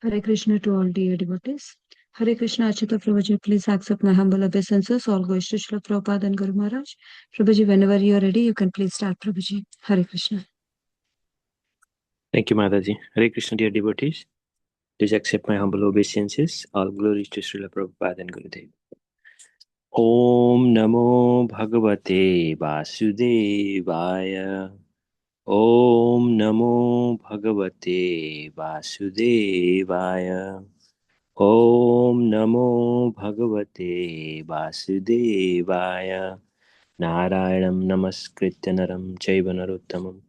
Hare Krishna to all dear devotees. Hare Krishna Achita Prabhuji, please accept my humble obeisances. All goes to Srila Prabhupada and Guru Maharaj. Prabhuji, whenever you are ready, you can please start, Prabhuji. Hare Krishna. Thank you, Mataji. Hare Krishna, dear devotees. Please accept my humble obeisances. All glories to Srila Prabhupada and Gurudev. Om Namo Bhagavate Vasudevaya. Om Namo Bhagavate Vasudevaya. Om Namo Bhagavate Vasudevaya. Narayanam Namaskritya Naram Chaiva Narottamam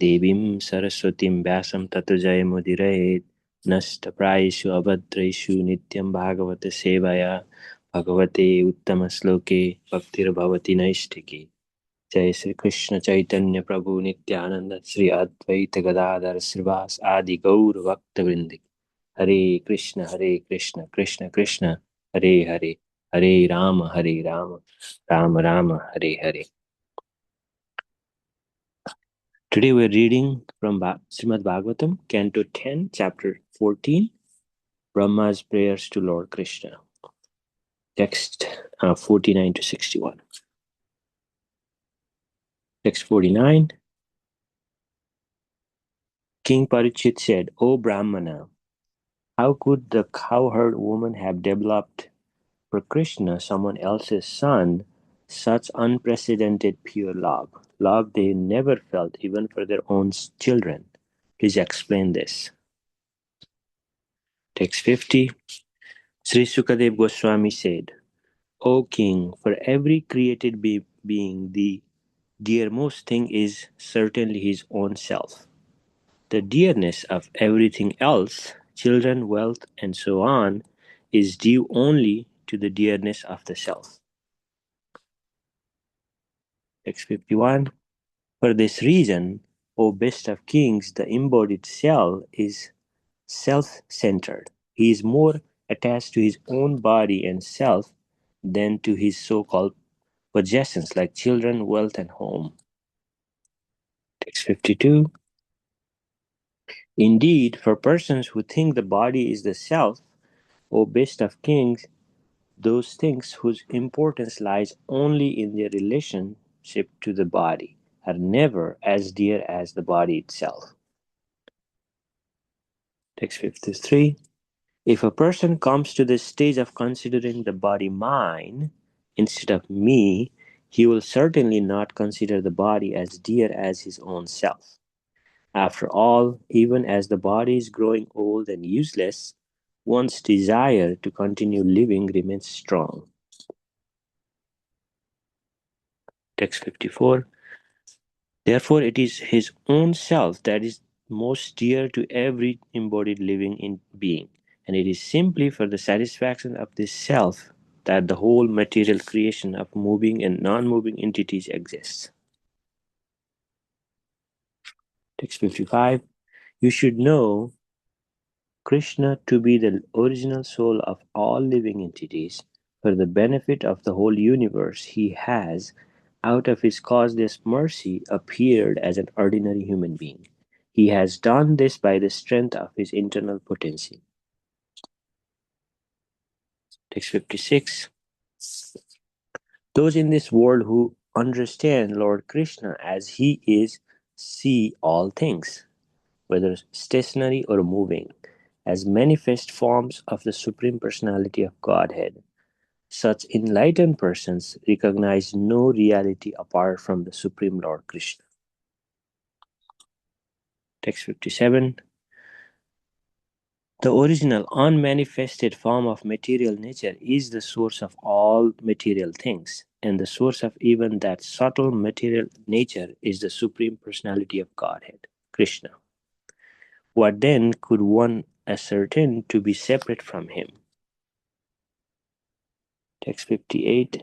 Devim Saraswatim Vyasam Tato Jayamudiraet Nashtaprayeshu Abhadrayeshu Nityam Bhagavata Sevaya Bhagavate Uttama Sloke Bhaktir Bhavati Naishtiki. Jai Sri Krishna Chaitanya Prabhu Nityananda Sri Advaita Gadadhar Srivas Adi Gaur Bhakta Vrindik. Hare Krishna Krishna Krishna Hare Hare Hare Rama Rama Rama Hare Hare. Today we are reading from Srimad Bhagavatam, Canto 10, Chapter 14, Brahma's Prayers to Lord Krishna. Text 49 to 61. Text 49. King Parikshit said, O Brahmana, how could the cowherd woman have developed for Krishna, someone else's son, such unprecedented pure love they never felt even for their own children? Please explain this. Text 50. Sri Sukadev Goswami said, O king, for every created being, the dearmost thing is certainly his own self. The dearness of everything else, children, wealth, and so on, is due only to the dearness of the self. Text 51. For this reason, O best of kings, the embodied self is self-centered. He is more attached to his own body and self than to his so-called possessions like children, wealth, and home. Text 52. Indeed, for persons who think the body is the self, O best of kings, those things whose importance lies only in their relationship to the body are never as dear as the body itself. Text 53. If a person comes to the stage of considering the body mine instead of me, he will certainly not consider the body as dear as his own self. After all, even as the body is growing old and useless, one's desire to continue living remains strong. Text 54. Therefore, it is his own self that is most dear to every embodied living being, and it is simply for the satisfaction of this self that the whole material creation of moving and non-moving entities exists. Text 55. You should know Krishna to be the original soul of all living entities. For the benefit of the whole universe, he has, out of his causeless mercy, appeared as an ordinary human being. He has done this by the strength of his internal potency. Text 56. Those in this world who understand Lord Krishna as he is see all things, whether stationary or moving, as manifest forms of the Supreme Personality of Godhead. Such enlightened persons recognize no reality apart from the Supreme Lord Krishna. Text 57. The original unmanifested form of material nature is the source of all material things, and the source of even that subtle material nature is the Supreme Personality of Godhead, Krishna. What then could one ascertain to be separate from him? Text 58.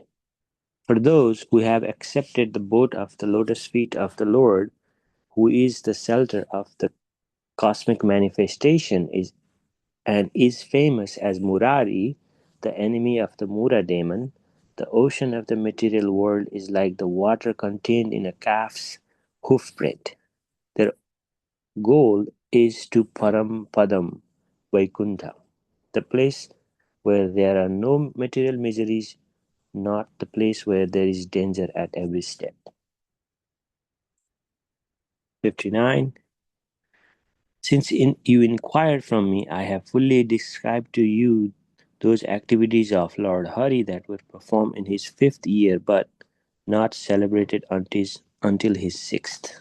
For those who have accepted the boat of the lotus feet of the Lord, who is the shelter of the cosmic manifestation, is famous as Murari, the enemy of the Mura demon, the ocean of the material world is like the water contained in a calf's hoofprint. Their goal is to Param Padam, Vaikuntha, the place where there are no material miseries, not the place where there is danger at every step. 59. Since you inquired from me, I have fully described to you those activities of Lord Hari that were performed in his 5th year but not celebrated until his 6th.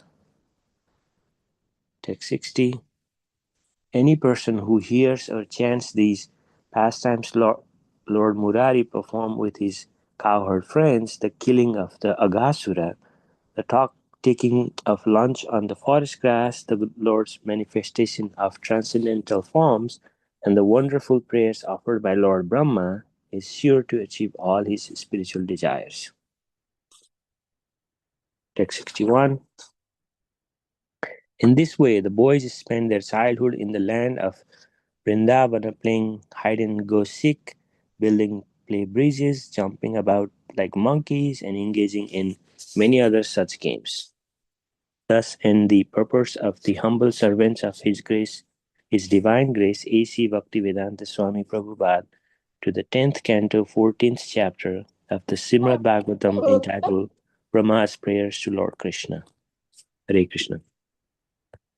Text 60. Any person who hears or chants these pastimes Lord Murari performed with his cowherd friends, the killing of the Aghasura, the taking of lunch on the forest grass, the Lord's manifestation of transcendental forms, and the wonderful prayers offered by Lord Brahma, is sure to achieve all his spiritual desires. Text 61. In this way, the boys spend their childhood in the land of Vrindavana playing hide and go seek, building play bridges, jumping about like monkeys, and engaging in many other such games. Thus end the purpose of the humble servants of His Grace, His Divine Grace, A.C. Bhaktivedanta Swami Prabhupada, to the 10th Canto, 14th chapter of the Srimad Bhagavatam entitled Brahma's Prayers to Lord Krishna. Hare Krishna.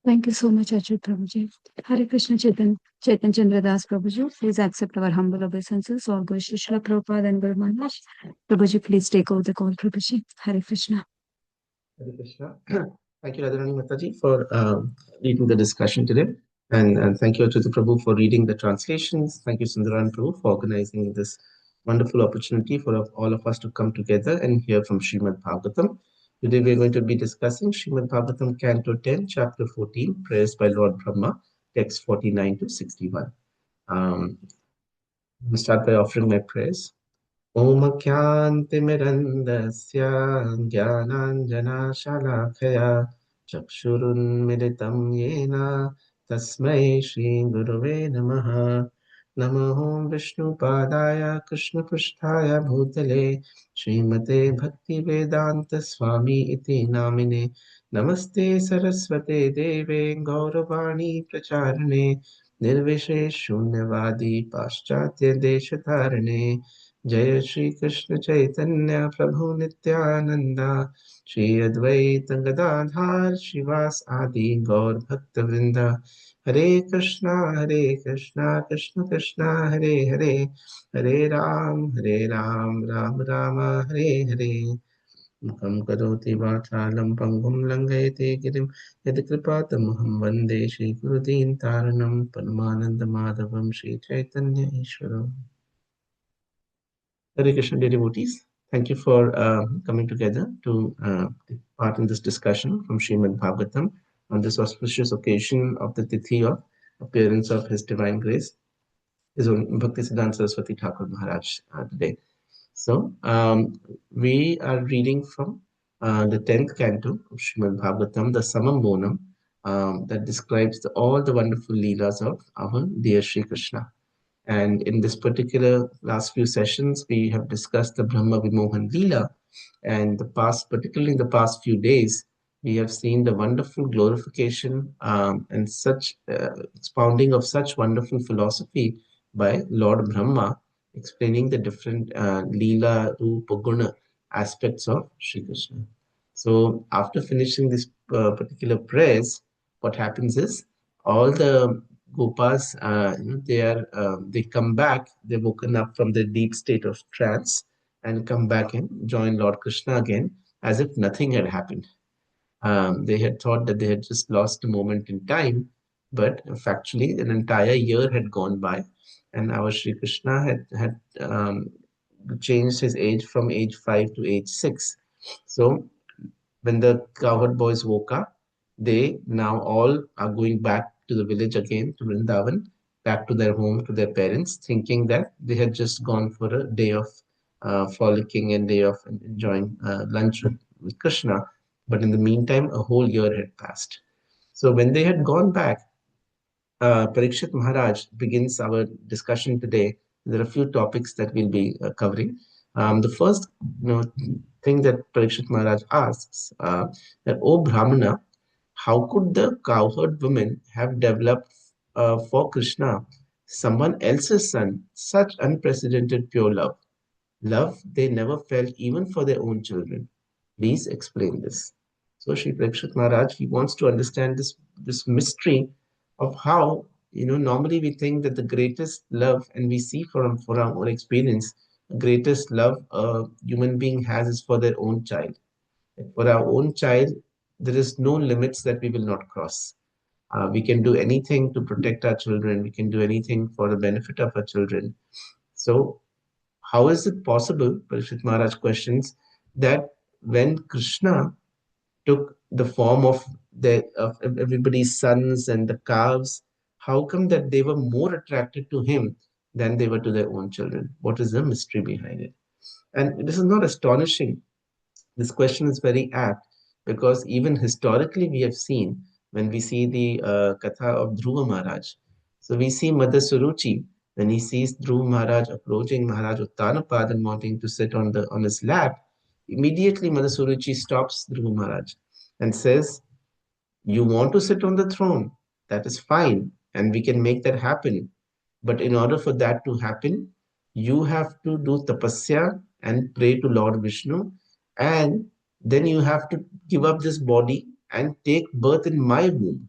Thank you so much, Achyut Prabhuji. Hare Krishna Chaitanya Chandra Das Prabhuji. Please accept our humble obeisances. All goes to Srila Prabhupada and Guru Maharaj. Prabhuji, please take over the call, Prabhuji. Hare Krishna. Hare Krishna. Thank you, Radharani Mataji, for leading the discussion today. And thank you, Achyuta Prabhu, for reading the translations. Thank you, Sundaran Prabhu, for organizing this wonderful opportunity for all of us to come together and hear from Srimad Bhagavatam. Today we're going to be discussing Srimad Bhagavatam, Canto 10, Chapter 14, Prayers by Lord Brahma, text 49 to 61. We'll start by offering my prayers. ओमख्यान्तिमिरन्दस्य ज्ञानाञ्जनाशलाखया चक्षुरुन्मिलितं येन तस्मै श्रीगुरुवे नमः। नमो विष्णुपादाय कृष्णपृष्ठाय भूतले श्रीमते भक्तिवेदान्तस्वामी इति नामिने। नमस्ते सरस्वते देवे गौरवाणी प्रचारिणे निर्विशेषशून्यवादी पाश्चात्यदेशधारिणे। जय श्री कृष्ण चैतन्य प्रभु नित्यानंद श्री अद्वैत गदाधार श्रीवास आदि गौर भक्त वृंद। हरे कृष्णा कृष्ण कृष्णा हरे हरे, हरे राम राम राम हरे हरे। मुखं करोति वाचालं पंगुं लङ्घयते गिरिं यत्कृपातमहं वन्दे श्रीगुरुदीनतारणं परमानन्दमाधवं Sri Chaitanya ईश्वरम्। Hare Krishna devotees, thank you for coming together to take part in this discussion from Srimad Bhagavatam on this auspicious occasion of the Tithi of appearance of His Divine Grace, His own Bhaktisiddhanta Saraswati Thakur Maharaj today. So, we are reading from the 10th canto of Srimad Bhagavatam, the Samam Bonam, that describes all the wonderful leelas of our dear Shri Krishna. And in this particular last few sessions, we have discussed the Brahma Vimohan Leela. And particularly in the past few days, we have seen the wonderful glorification and such expounding of such wonderful philosophy by Lord Brahma, explaining the different Leela, Rupa, Guna aspects of Sri Krishna. So after finishing this particular prayers, what happens is all the Gopas, they come back, they've woken up from the deep state of trance and come back and join Lord Krishna again as if nothing had happened. They had thought that they had just lost a moment in time, but factually an entire year had gone by and our Sri Krishna had changed his age from age 5 to age 6. So when the cowherd boys woke up, they now all are going back to the village again, to Vrindavan, back to their home, to their parents, thinking that they had just gone for a day of frolicking and day of enjoying lunch with Krishna. But in the meantime, a whole year had passed. So when they had gone back, Parikshit Maharaj begins our discussion today. There are a few topics that we'll be covering. The first thing that Parikshit Maharaj asks that, "O Brahmana, how could the cowherd women have developed for Krishna someone else's son, such unprecedented pure love. Love they never felt even for their own children. Please explain this. So Sri Parikshit Maharaj, he wants to understand this mystery of how, normally we think that the greatest love, and we see for our own experience, the greatest love a human being has is for their own child. For our own child, there is no limits that we will not cross. We can do anything to protect our children. We can do anything for the benefit of our children. So how is it possible, Parishit Maharaj questions, that when Krishna took the form of everybody's sons and the calves, how come that they were more attracted to him than they were to their own children? What is the mystery behind it? And this is not astonishing. This question is very apt because even historically we have seen when we see the Katha of Dhruva Maharaj. So we see Mother Suruchi when he sees Dhruva Maharaj approaching Maharaj Uttanapad and wanting to sit on his lap. Immediately Mother Suruchi stops Dhruva Maharaj and says, "You want to sit on the throne? That is fine, and we can make that happen. But in order for that to happen, you have to do tapasya and pray to Lord Vishnu, and then you have to give up this body and take birth in my womb.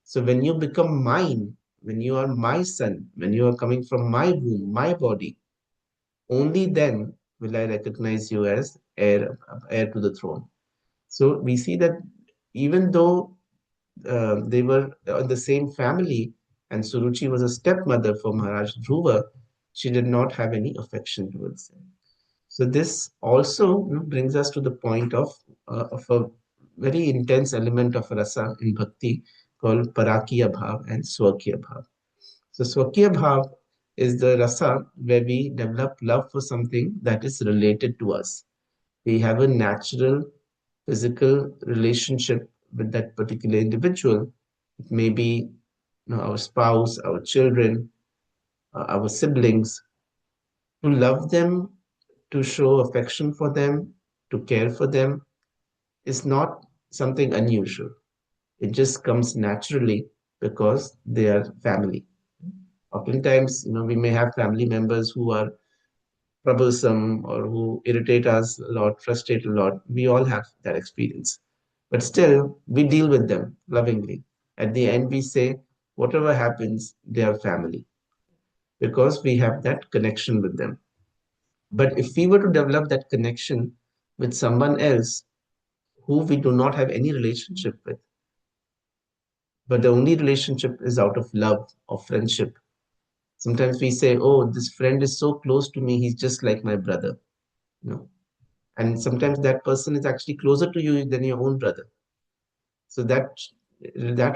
So when you become mine, when you are my son, when you are coming from my womb, my body, only then will I recognize you as heir to the throne." So we see that even though they were in the same family, and Suruchi was a stepmother for Maharaj Dhruva, she did not have any affection towards him. So this also brings us to the point of a very intense element of rasa in bhakti called Parakiya Bhav and Swakiya Bhav. So Swakiya Bhav is the rasa where we develop love for something that is related to us. We have a natural physical relationship with that particular individual. It may be our spouse, our children, our siblings. To love them, to show affection for them, to care for them is not something unusual. It just comes naturally because they are family. Oftentimes, we may have family members who are troublesome or who irritate us a lot, frustrate a lot. We all have that experience. But still, we deal with them lovingly. At the end, we say, whatever happens, they are family because we have that connection with them. But if we were to develop that connection with someone else who we do not have any relationship with, but the only relationship is out of love or friendship, sometimes we say, oh, this friend is so close to me, he's just like my brother. No. And sometimes that person is actually closer to you than your own brother. So that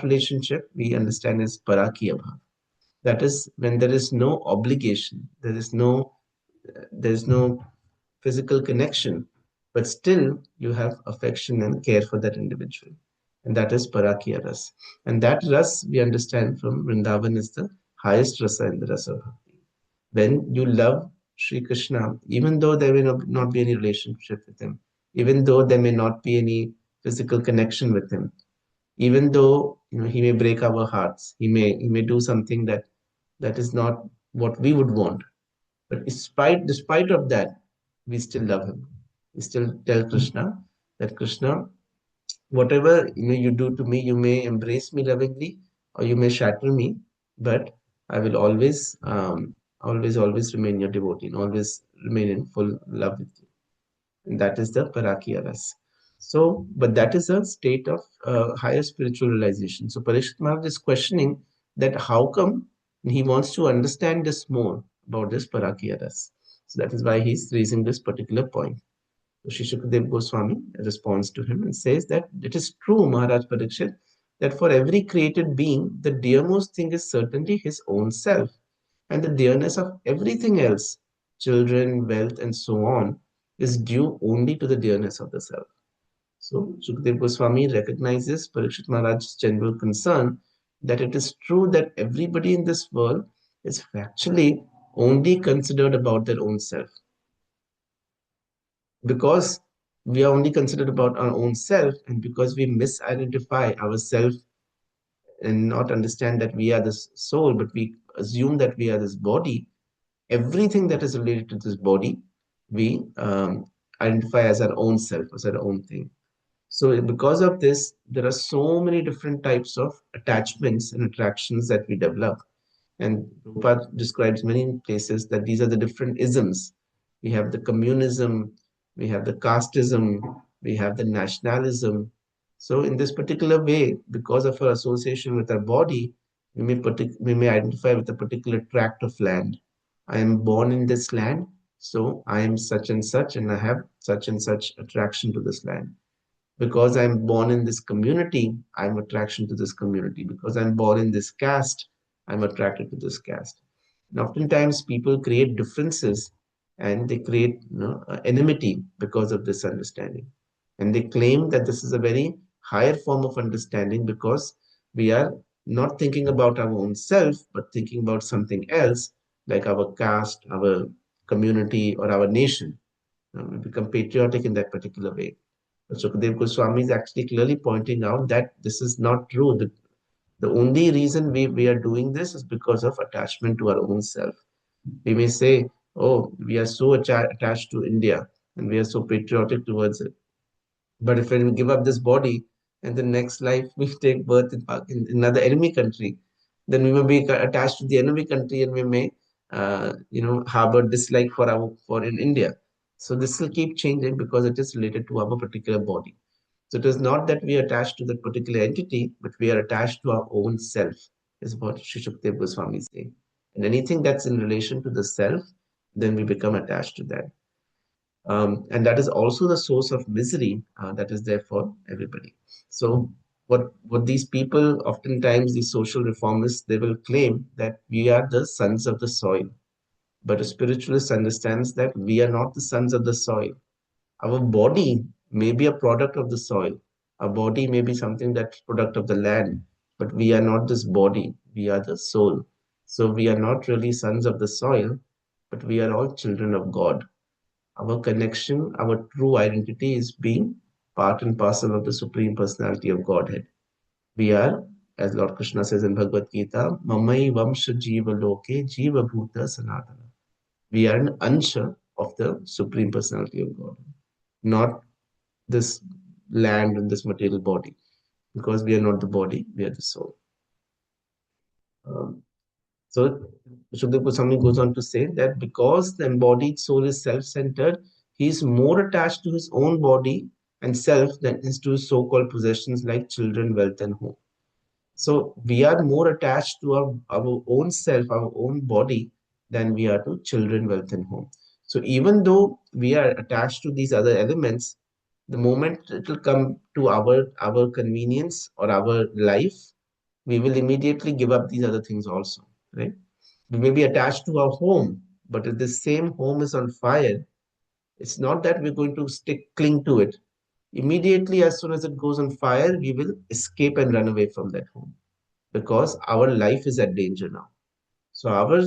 relationship we understand is parakiya bhav. That is when there is no obligation, there is no physical connection, but still you have affection and care for that individual. And that is parakiya ras. And that ras we understand from Vrindavan is the highest rasa in the rasa bhakti. When you love Sri Krishna, even though there may not be any relationship with him, even though there may not be any physical connection with him, even though he may break our hearts, he may do something that is not what we would want, but despite of that, we still love him. We still tell Krishna that Krishna, whatever you do to me, you may embrace me lovingly or you may shatter me, but I will always remain your devotee and always remain in full love with you. And that is the Parakiya Ras. So, but that is a state of higher spiritual realization. So, Parishit Maharaj is questioning that how come he wants to understand this more about this Parakiya Ras. So, that is why he's raising this particular point. So, Shri Shukadev Goswami responds to him and says that it is true, Maharaj Parikshit, that for every created being, the dearmost thing is certainly his own self, and the dearness of everything else, children, wealth, and so on, is due only to the dearness of the self. So Sukadev Goswami recognizes Parikshit Maharaj's general concern that it is true that everybody in this world is factually only considered about their own self. Because we are only considered about our own self, and because we misidentify ourselves and not understand that we are this soul, but we assume that we are this body, everything that is related to this body, we identify as our own self, as our own thing. So because of this, there are so many different types of attachments and attractions that we develop. And Prabhupada describes many places that these are the different isms. We have the communism, we have the casteism, we have the nationalism. So in this particular way, because of our association with our body, we may identify with a particular tract of land. I am born in this land, so I am such and I have such and such attraction to this land. Because I'm born in this community, I'm attraction to this community. Because I'm born in this caste, I'm attracted to this caste. And oftentimes people create differences and they create enmity because of this understanding. And they claim that this is a very higher form of understanding because we are not thinking about our own self, but thinking about something else, like our caste, our community, or our nation. We become patriotic in that particular way. Sukadev Goswami is actually clearly pointing out that this is not true. The only reason we are doing this is because of attachment to our own self. We may say, oh, we are so attached to India and we are so patriotic towards it. But if we give up this body and the next life we take birth in another enemy country, then we may be attached to the enemy country and we may, harbor dislike for in India. So this will keep changing because it is related to our particular body. So it is not that we are attached to that particular entity, but we are attached to our own self, is what Sri Shukdev Goswami is saying. And anything that's in relation to the self, then we become attached to that. And that is also the source of misery that is there for everybody. So what these people, oftentimes these social reformists, they will claim that we are the sons of the soil. But a spiritualist understands that we are not the sons of the soil. Our body may be a product of the soil. Our body may be something that's product of the land, but we are not this body. We are the soul. So we are not really sons of the soil, but we are all children of God. Our connection, our true identity is being part and parcel of the Supreme Personality of Godhead. We are, as Lord Krishna says in Bhagavad Gita, Mamai Vamsha Jiva Loke Jiva Bhuta Sanatana. We are an ansha of the Supreme Personality of God, not this land and this material body, because we are not the body, we are the soul. So Shukdev Goswami goes on to say that because the embodied soul is self-centered, he is more attached to his own body and self than is to his so-called possessions like children, wealth, and home. So we are more attached to our own self, our own body, than we are to children, wealth, and home. So even though we are attached to these other elements, the moment it will come to our convenience or our life, we will immediately give up these other things also, right? We may be attached to our home, but if the same home is on fire, it's not that we're going to cling to it. Immediately, as soon as it goes on fire, we will escape and run away from that home because our life is at danger now. So our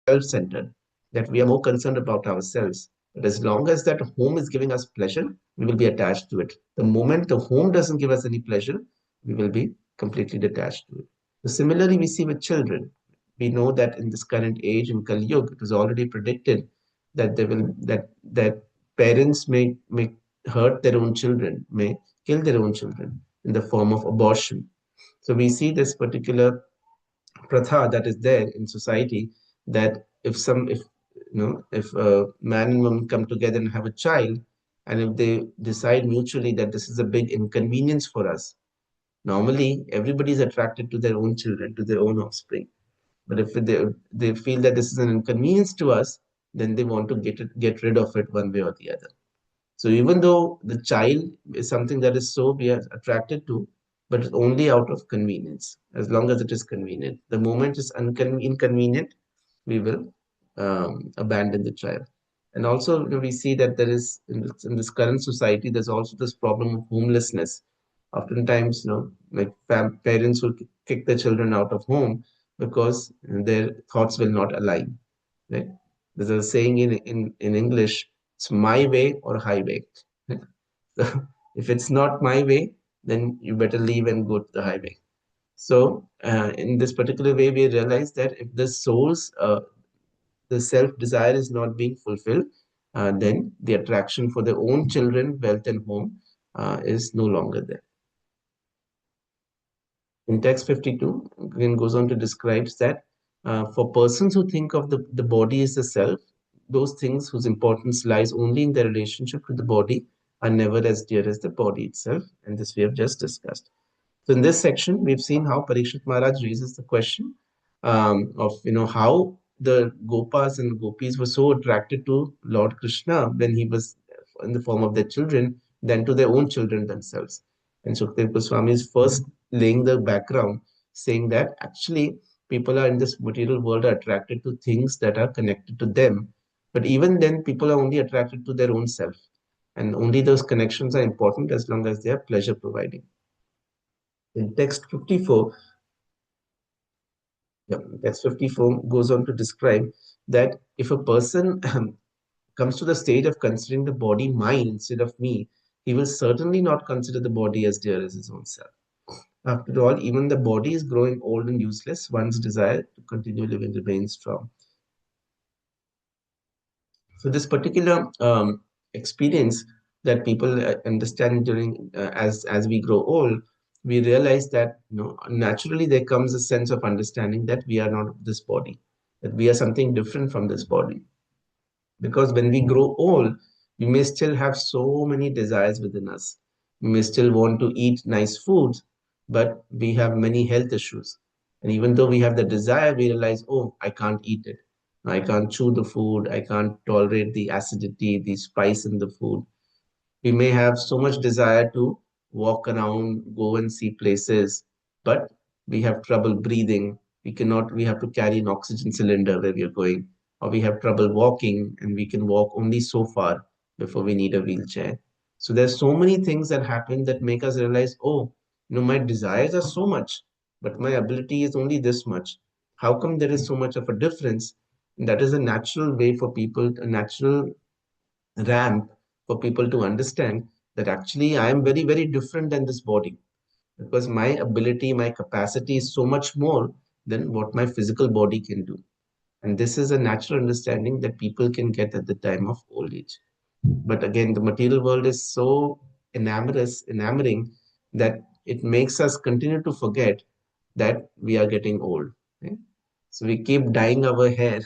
self-centered, that we are more concerned about ourselves. But as long as that home is giving us pleasure, we will be attached to it. The moment the home doesn't give us any pleasure, we will be completely detached to it. So similarly, we see with children. We know that in this current age, in Kali Yuga, it was already predicted that that parents may hurt their own children, may kill their own children in the form of abortion. So we see this particular pratha that is there in society, that if a man and woman come together and have a child, and if they decide mutually that this is a big inconvenience for us, normally everybody is attracted to their own children, to their own offspring. But if they feel that this is an inconvenience to us, then they want to get rid of it one way or the other. So even though the child is something that is so we are attracted to, but it's only out of convenience, as long as it is convenient. The moment it's inconvenient, we will abandon the child. And also, we see that there is in this current society, there's also this problem of homelessness. Oftentimes, like parents will kick their children out of home because their thoughts will not align. Right? There's a saying in English, it's my way or highway. If it's not my way, then you better leave and go to the highway. So in this particular way, we realize that if the self desire is not being fulfilled, then the attraction for their own children, wealth, and home is no longer there. In text 52, again goes on to describe that for persons who think of the body as the self, those things whose importance lies only in their relationship to the body are never as dear as the body itself. And this we have just discussed. So in this section, we've seen how Parikshit Maharaj raises the question of how the Gopas and Gopis were so attracted to Lord Krishna when he was in the form of their children than to their own children themselves. And Sukdev Goswami is first laying the background, saying that actually people are in this material world are attracted to things that are connected to them. But even then, people are only attracted to their own self. And only those connections are important as long as they are pleasure providing. In text 54, text 54 goes on to describe that if a person comes to the stage of considering the body mine instead of me, he will certainly not consider the body as dear as his own self. After all, even the body is growing old and useless. One's desire to continue living remains strong. So this particular experience that people understand during as we grow old, we realize that naturally there comes a sense of understanding that we are not this body, that we are something different from this body. Because when we grow old, we may still have so many desires within us. We may still want to eat nice foods, but we have many health issues. And even though we have the desire, we realize, oh, I can't eat it. I can't chew the food. I can't tolerate the acidity, the spice in the food. We may have so much desire to walk around, go and see places, but we have trouble breathing. We have to carry an oxygen cylinder where we are going, or we have trouble walking and we can walk only so far before we need a wheelchair. So there's so many things that happen that make us realize, oh, my desires are so much, but my ability is only this much. How come there is so much of a difference? And that is a natural way for people, a natural ramp for people to understand that actually I am very, very different than this body because my ability, my capacity is so much more than what my physical body can do. And this is a natural understanding that people can get at the time of old age. But again, the material world is so enamoring that it makes us continue to forget that we are getting old. Right? So we keep dyeing our hair,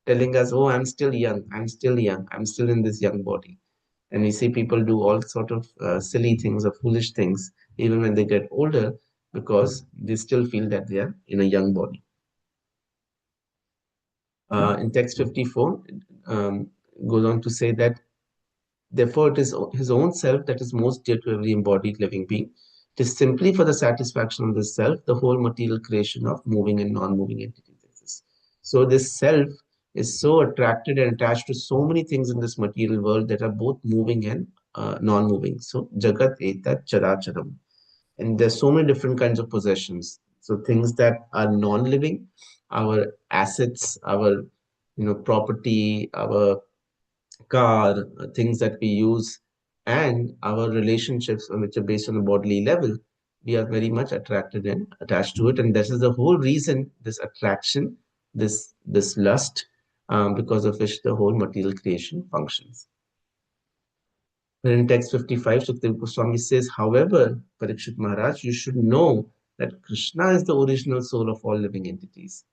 telling us, "Oh, I'm still young. I'm still young. I'm still in this young body." And we see people do all sort of silly things or foolish things even when they get older because they still feel that they are in a young body. In text 54, goes on to say that therefore it is his own self that is most dear to every embodied living being. It is simply for the satisfaction of the self, the whole material creation of moving and non-moving entities exists. So this self is so attracted and attached to so many things in this material world that are both moving and non-moving. So Jagat Etat Characharam. And there's so many different kinds of possessions. So things that are non-living, our assets, our property, our car, things that we use, and our relationships, which are based on a bodily level, we are very much attracted and attached to it. And this is the whole reason, this attraction, this lust, because of which the whole material creation functions. And in text 55, Sukdev Goswami says, however, Parikshit Maharaj, you should know that Krishna is the original soul of all living entities.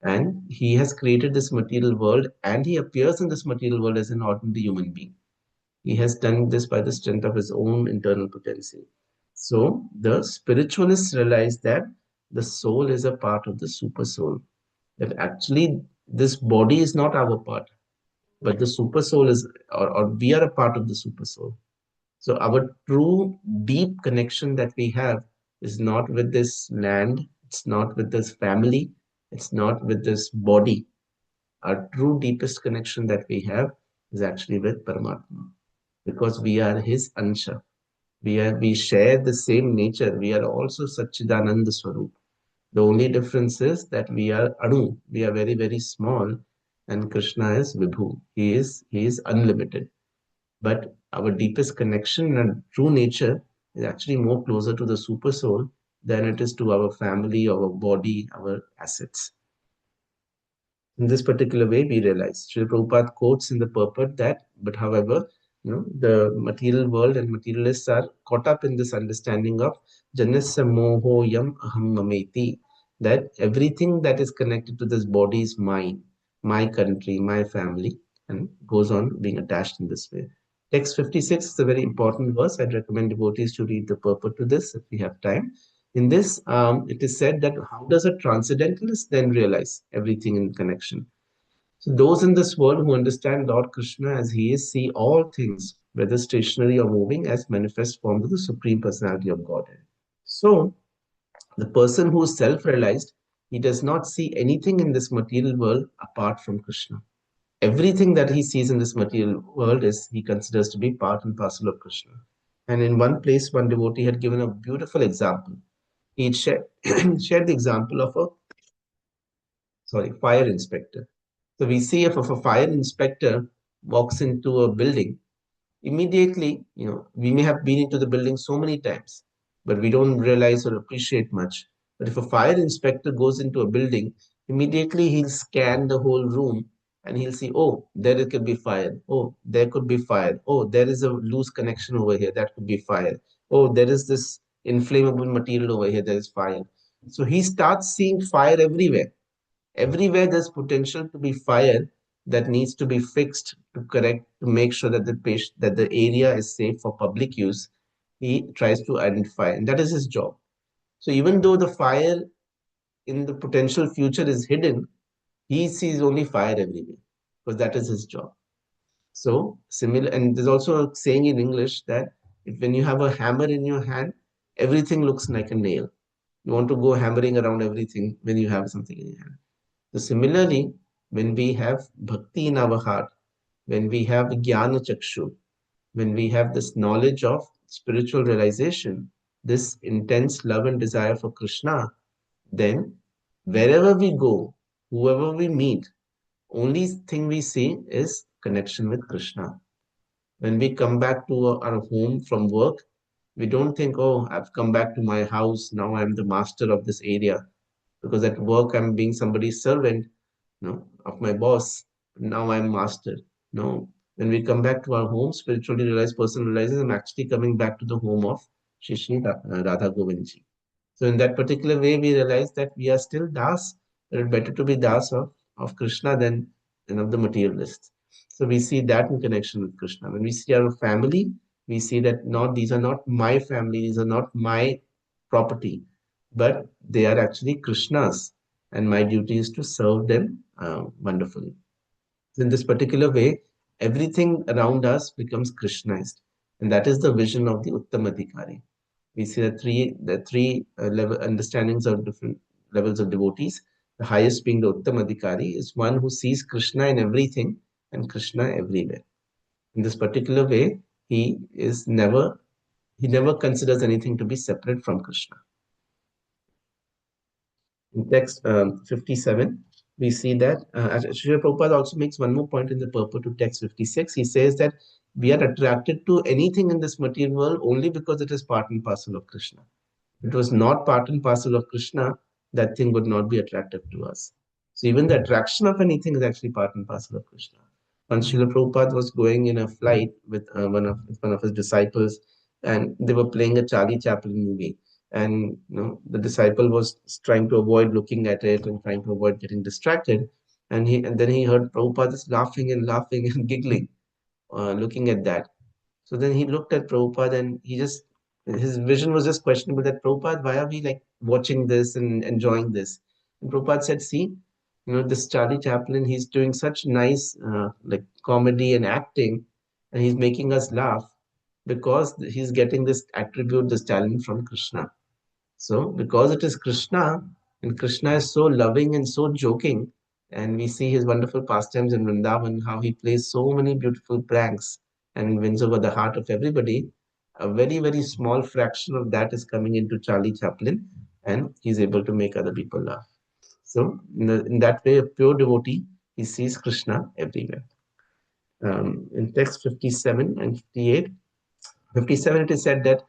And he has created this material world and he appears in this material world as an ordinary human being. He has done this by the strength of his own internal potency. So the spiritualists realize that the soul is a part of the super soul. That actually this body is not our part, but the super soul is, or we are a part of the super soul. So our true deep connection that we have is not with this land, it's not with this family, it's not with this body. Our true deepest connection that we have is actually with Paramatma because we are his Ansha. We share the same nature. We are also Satchidananda Swarup. The only difference is that we are Anu. We are very, very small, and Krishna is Vibhu. He is unlimited. But our deepest connection and true nature is actually more closer to the super soul than it is to our family, our body, our assets. In this particular way, we realize. Srila Prabhupada quotes in the purport that, but however, the material world and materialists are caught up in this understanding of janasya moho yam aham mameti, that everything that is connected to this body is mine, my country, my family, and goes on being attached in this way. Text 56 is a very important verse. I'd recommend devotees to read the purport to this if we have time. In this, it is said that how does a transcendentalist then realize everything in connection? So those in this world who understand Lord Krishna as he is see all things, whether stationary or moving, as manifest form of the Supreme Personality of Godhead. So the person who is self-realized, he does not see anything in this material world apart from Krishna. Everything that he sees in this material world is he considers to be part and parcel of Krishna. And in one place, one devotee had given a beautiful example. He shared, shared the example of a fire inspector. So we see if a fire inspector walks into a building, immediately, we may have been into the building so many times, but we don't realize or appreciate much. But if a fire inspector goes into a building, immediately he'll scan the whole room and he'll see, oh, there it could be fire. Oh, there could be fire. Oh, there is a loose connection over here. That could be fire. Oh, there is this inflammable material over here. There is fire. So he starts seeing fire everywhere. Everywhere there's potential to be fire that needs to be fixed to correct, to make sure that the area is safe for public use. He tries to identify, and that is his job. So even though the fire in the potential future is hidden, he sees only fire everywhere because that is his job. So similar, and there's also a saying in English that when you have a hammer in your hand, everything looks like a nail. You want to go hammering around everything when you have something in your hand. So similarly, when we have bhakti in our heart, when we have jnana chakshu, when we have this knowledge of spiritual realization, this intense love and desire for Krishna, then wherever we go, whoever we meet, only thing we see is connection with Krishna. When we come back to our home from work, we don't think, oh, I've come back to my house, now I'm the master of this area. Because at work I'm being somebody's servant, of my boss. Now I'm master. No. When we come back to our home, spiritually realized person realizes I'm actually coming back to the home of Shri Radha Govindji. So in that particular way, we realize that we are still das. It's better to be das of Krishna than of the materialist. So we see that in connection with Krishna. When we see our family, we see that these are not my family, these are not my property, but they are actually Krishna's, and my duty is to serve them wonderfully. In this particular way, everything around us becomes Krishnized, and that is the vision of the Uttamadhikari. We see the three level understandings of different levels of devotees. The highest being the Uttamadhikari is one who sees Krishna in everything and Krishna everywhere. In this particular way, he never considers anything to be separate from Krishna. In text 57, we see that Srila Prabhupada also makes one more point in the purport to text 56. He says that we are attracted to anything in this material world only because it is part and parcel of Krishna. If it was not part and parcel of Krishna, that thing would not be attractive to us. So even the attraction of anything is actually part and parcel of Krishna. Once Srila Prabhupada was going in a flight with one of his disciples, and they were playing a Charlie Chaplin movie. And the disciple was trying to avoid looking at it and trying to avoid getting distracted. And then he heard Prabhupada just laughing and laughing and giggling, looking at that. So then he looked at Prabhupada and his vision was just questionable that Prabhupada, why are we like watching this and enjoying this? And Prabhupada said, see, this Charlie Chaplin, he's doing such nice like comedy and acting, and he's making us laugh because he's getting this attribute, this talent from Krishna. So because it is Krishna, and Krishna is so loving and so joking, and we see his wonderful pastimes in Vrindavan, how he plays so many beautiful pranks and wins over the heart of everybody. A very, very small fraction of that is coming into Charlie Chaplin, and he's able to make other people laugh. So in that way, a pure devotee, he sees Krishna everywhere. In text 57 and 58, 57 it is said that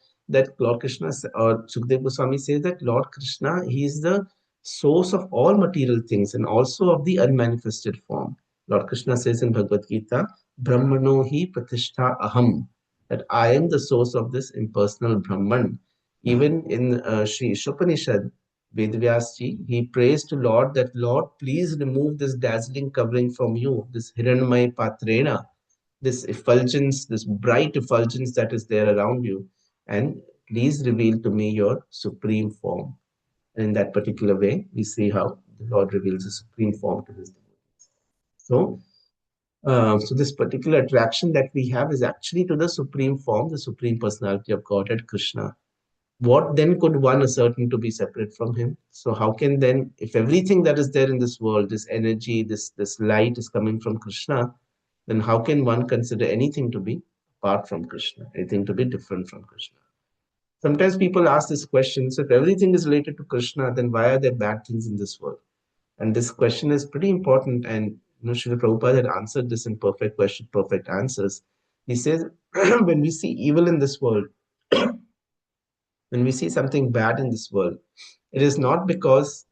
Lord Krishna, or Sukadeva Goswami says that Lord Krishna, he is the source of all material things and also of the unmanifested form. Lord Krishna says in Bhagavad Gita, Brahmano hi pratishtha aham, that I am the source of this impersonal Brahman. Even in Sri Ishopanishad, Vedvyasji, he prays to Lord that Lord, please remove this dazzling covering from you, this Hiranmaya Patrena, this effulgence, this bright effulgence that is there around you, and please reveal to me your supreme form. And in that particular way, we see how the Lord reveals the supreme form to his devotees. So this particular attraction that we have is actually to the supreme form, the supreme personality of Godhead, Krishna. What then could one ascertain to be separate from him? So how can then, if everything that is there in this world, this energy, this light is coming from Krishna, then how can one consider anything to be apart from Krishna, anything to be different from Krishna? Sometimes people ask this question, so if everything is related to Krishna, then why are there bad things in this world? And this question is pretty important, and Srila Prabhupada had answered this in perfect question, perfect answers. He says, when we see evil in this world, when we see something bad in this world, it is not because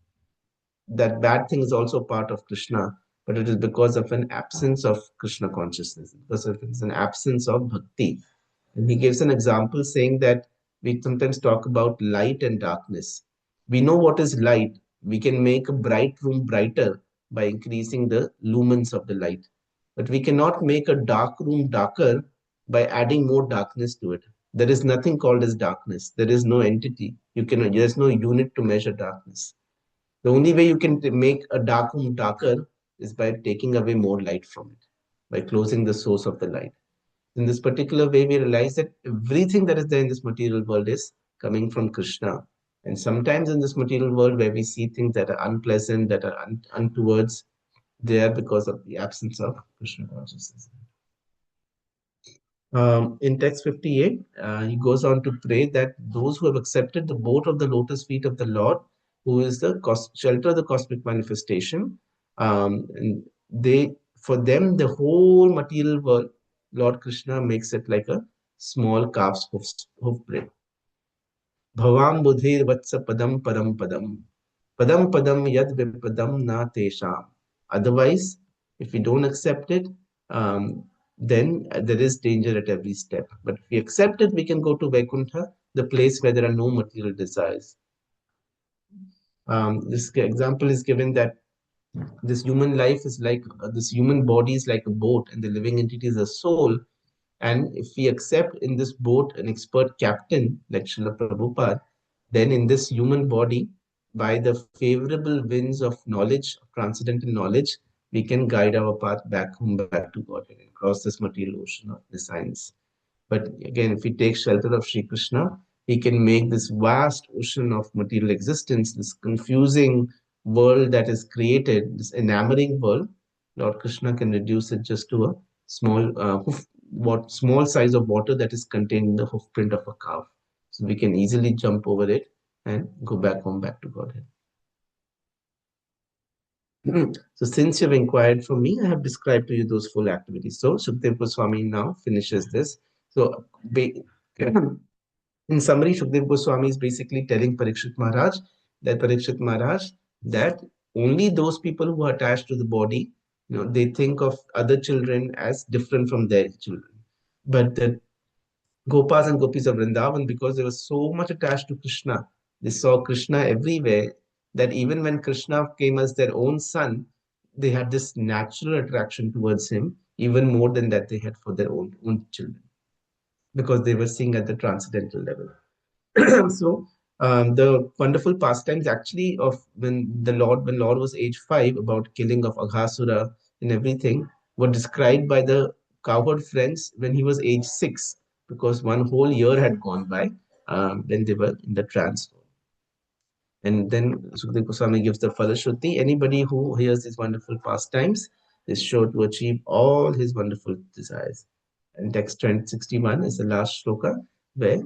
that bad thing is also part of Krishna, but it is because of an absence of Krishna consciousness, because it is an absence of bhakti. And he gives an example saying that we sometimes talk about light and darkness. We know what is light. We can make a bright room brighter by increasing the lumens of the light. But we cannot make a dark room darker by adding more darkness to it. There is nothing called as darkness. There is no entity. There's no unit to measure darkness. The only way you can make a dark room darker is by taking away more light from it, by closing the source of the light. In this particular way, we realize that everything that is there in this material world is coming from Krishna. And sometimes in this material world, where we see things that are unpleasant, that are untowards, they are because of the absence of Krishna consciousness. In text 58, he goes on to pray that those who have accepted the boat of the lotus feet of the Lord, who is the shelter of the cosmic manifestation, and for them, the whole material world, Lord Krishna makes it like a small calf's hoof print. Bhavam budhir vatsa padam param padam. Padam padam yad vipadam na tesham. Otherwise, if we don't accept it, then there is danger at every step. But if we accept it, we can go to Vaikuntha, the place where there are no material desires. This example is given that this human life is like, this human body is like a boat, and the living entity is a soul. And if we accept in this boat an expert captain like Srila Prabhupada, then in this human body, by the favorable winds of knowledge, of transcendental knowledge, we can guide our path back home, back to God, and cross this material ocean of the science. But again, if we take shelter of Sri Krishna, he can make this vast ocean of material existence, this confusing world that is created, this enamoring world, Lord Krishna can reduce it just to a small size of water that is contained in the hoof print of a calf. So we can easily jump over it and go back home, back to Godhead. So since you've inquired from me, I have described to you those full activities. So Sukadeva Goswami now finishes this. So in summary, Sukadeva Goswami is basically telling Parikshit Maharaj that only those people who are attached to the body, they think of other children as different from their children. But the Gopas and Gopis of Vrindavan, because they were so much attached to Krishna, they saw Krishna everywhere, that even when Krishna came as their own son, they had this natural attraction towards him, even more than that they had for their own children, because they were seeing at the transcendental level. So the wonderful pastimes actually of when Lord was age 5, about killing of Aghasura and everything, were described by the cowherd friends when he was age 6, because one whole year had gone by when they were in the trance. And then Sukadeva Goswami gives the Falashruti. Anybody who hears these wonderful pastimes is sure to achieve all his wonderful desires. And text 61 is the last shloka, where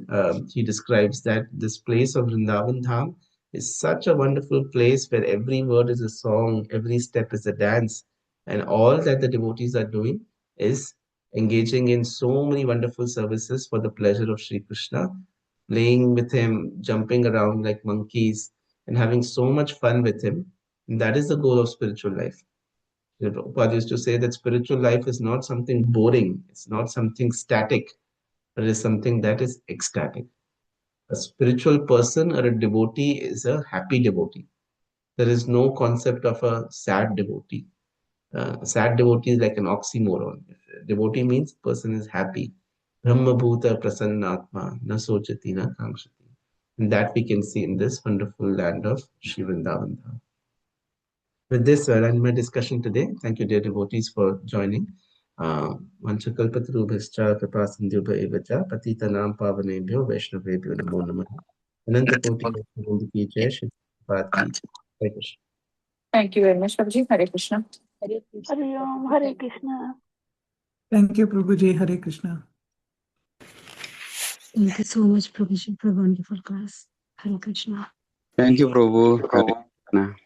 he describes that this place of Vrindavan Dham is such a wonderful place where every word is a song, every step is a dance, and all that the devotees are doing is engaging in so many wonderful services for the pleasure of Sri Krishna, playing with him, jumping around like monkeys, and having so much fun with him. And that is the goal of spiritual life. Prabhupada used to say that spiritual life is not something boring, it's not something static, but it is something that is ecstatic. A spiritual person or a devotee is a happy devotee. There is no concept of a sad devotee. Sad devotee is like an oxymoron. Devotee means person is happy. Brahma Bhuta Prasannatma Na Sochati Na Kamshati. And that we can see in this wonderful land of Sri Vrindavan. With this, I'll end my discussion today. Thank you, dear devotees, for joining. Vanchakalpatarubhascha Kripasindhubha evacha Patitanam Pavanebhyo Vaishnavebhyo Namo Namah. Anantakoti Vaishnavendra ki jai, Shri Prabhupada ki jai. Hare Krishna. Thank you very much, Prabhuji. Hare Krishna. Hare Krishna. Hari Om, Hare Krishna. Thank you, Prabhuji. Hare Krishna. Thank you so much, Prabhuji, for a wonderful class. Hare Krishna. Thank you, Prabhu. Hare Krishna.